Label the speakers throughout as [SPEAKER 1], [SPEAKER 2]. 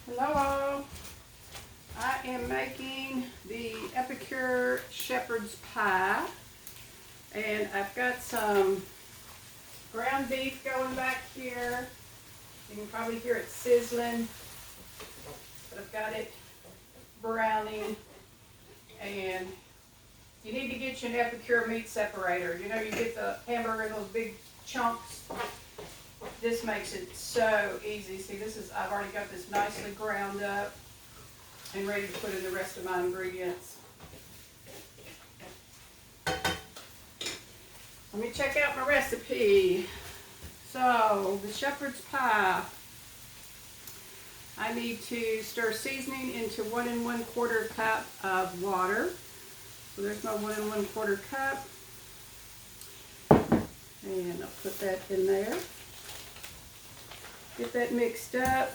[SPEAKER 1] Hello, I am making the Epicure shepherd's pie, and I've got some ground beef going back here. You can probably hear it sizzling, but I've got it browning, and you need to get you an Epicure meat separator. You know, you get the hamburger in those big chunks. This makes it so easy. See, I've already got this nicely ground up and ready to put in the rest of my ingredients. Let me check out my recipe. So, the shepherd's pie. I need to stir seasoning into 1 1/4 cup of water. So there's my 1 1/4 cup. And I'll put that in there. Get that mixed up.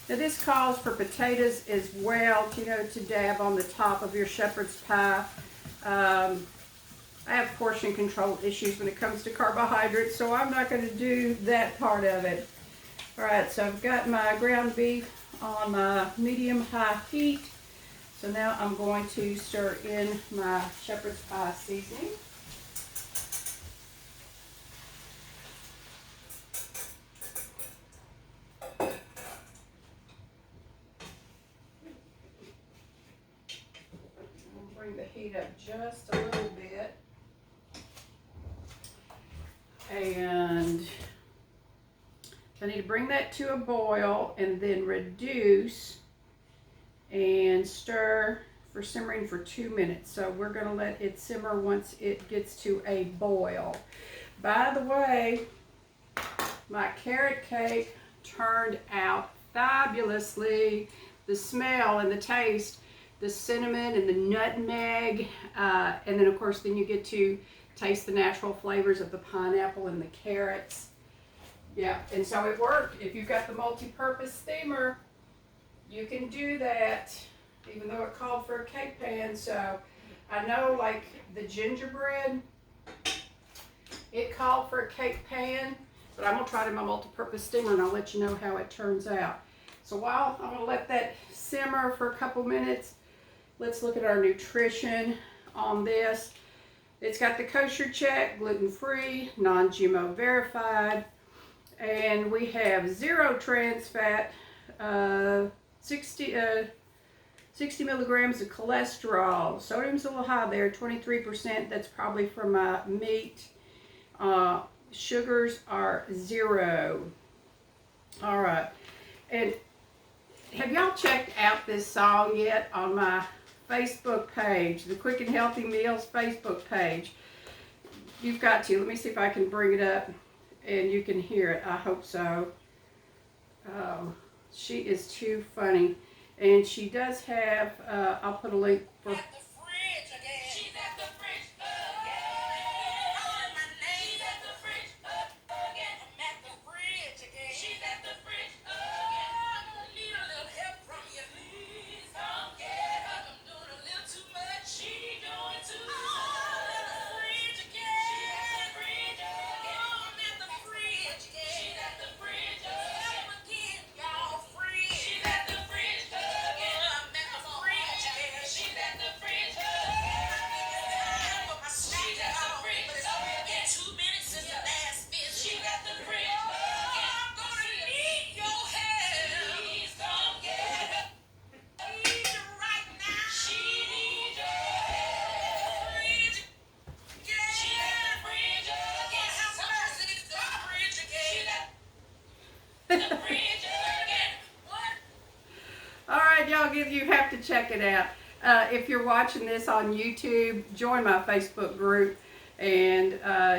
[SPEAKER 1] Now this calls for potatoes as well, to dab on the top of your shepherd's pie. I have portion control issues when it comes to carbohydrates, so I'm not going to do that part of it. Alright, so I've got my ground beef on my medium-high heat. So now I'm going to stir in my shepherd's pie seasoning. Bring the heat up just a little bit, and I need to bring that to a boil and then reduce and stir for simmering for 2 minutes. So we're going to let it simmer once it gets to a boil. By the way, my carrot cake turned out fabulously. The smell and the taste, the cinnamon and the nutmeg, and then of course then you get to taste the natural flavors of the pineapple and the carrots. Yeah, and so it worked. If you've got the multi-purpose steamer, you can do that, even though it called for a cake pan. So I know, like the gingerbread, it called for a cake pan, but I'm gonna try it in my multi-purpose steamer and I'll let you know how it turns out. So while I'm gonna let that simmer for a couple minutes, let's look at our nutrition on this. It's got the kosher check, gluten-free, non-GMO verified, and we have 0 trans fat, 60 milligrams of cholesterol. Sodium's a little high there, 23%. That's probably from my meat. Sugars are 0. All right. And have y'all checked out this song yet on my Facebook page, the Quick and Healthy Meals Facebook page? You've got to. Let me see if I can bring it up and you can hear it. I hope so. She is too funny. And she does have, I'll put a link for... At the fridge again. She's at the fridge again. Calling my name. She's at the fridge again. I'm at the fridge again. She's at the fridge again. I need a little help from you. Please don't get up. I'm doing a little too much. She's doing too much. At the fridge again. She's at the fridge again. I'm at the fridge again. She's at the fridge again. Again, y'all fridge. She's at the fridge again. I'm at the fridge again. She's at the fridge again. Put my she's at the fridge again. 2 minutes in the last visit. She's at the fridge again. I'm gonna need your help. Please don't get up. I need you right now. She needs your help. Fridge again. She's at the fridge again. How much is the fridge again? The fridge again. What? All right, y'all, you have to check it out. If you're watching this on YouTube, join my Facebook group, and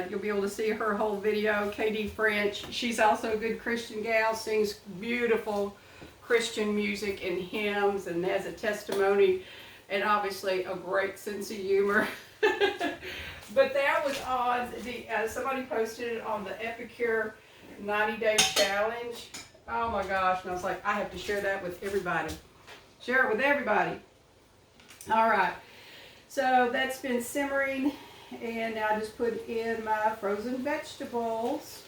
[SPEAKER 1] you'll be able to see her whole video. KD French, she's also a good Christian gal, sings beautiful Christian music and hymns, and has a testimony, and obviously a great sense of humor. But that was on the, somebody posted it on the Epicure 90-day challenge. Oh my gosh, and I was like, I have to share that with everybody. Share it with everybody. All right, so that's been simmering, and now I just put in my frozen vegetables.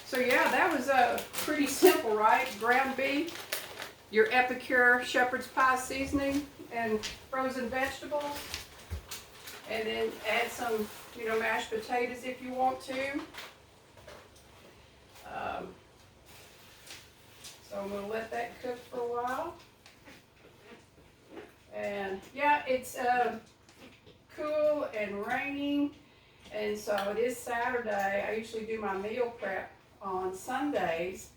[SPEAKER 1] So yeah, that was pretty simple, right? Ground beef, your Epicure shepherd's pie seasoning, and frozen vegetables. And then add some, mashed potatoes if you want to. So I'm going to let that cook for a while. And yeah, it's cool and raining. And so it is Saturday. I usually do my meal prep on Sundays.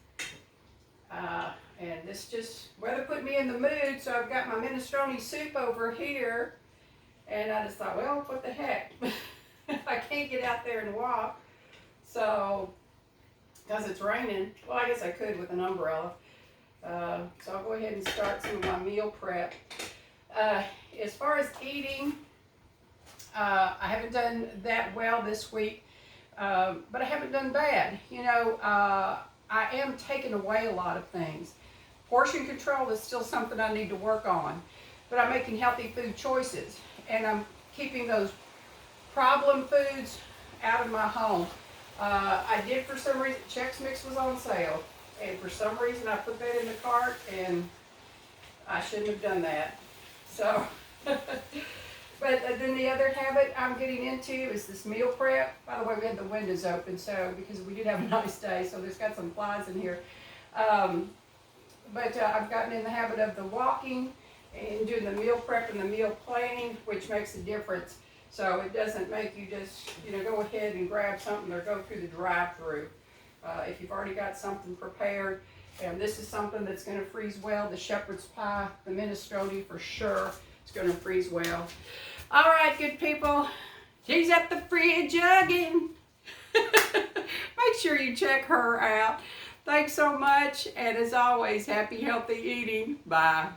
[SPEAKER 1] And this just, weather put me in the mood, so I've got my minestrone soup over here. And I just thought, well, what the heck? I can't get out there and walk. So, because it's raining, well, I guess I could with an umbrella. So I'll go ahead and start some of my meal prep. As far as eating, I haven't done that well this week, but I haven't done bad. I am taking away a lot of things. Portion control is still something I need to work on, but I'm making healthy food choices, and I'm keeping those problem foods out of my home. I did, for some reason, Chex Mix was on sale, and for some reason I put that in the cart, and I shouldn't have done that. So, but then the other habit I'm getting into is this meal prep. By the way, we had the windows open, so because we did have a nice day, so there's got some flies in here. But I've gotten in the habit of the walking and doing the meal prep and the meal planning, which makes a difference. So it doesn't make you just, go ahead and grab something or go through the drive-through. If you've already got something prepared, and this is something that's going to freeze well, the shepherd's pie, the minestrone for sure, it's going to freeze well. All right, good people, she's at the fridge again. Make sure you check her out. Thanks so much, and as always, happy, healthy eating. Bye.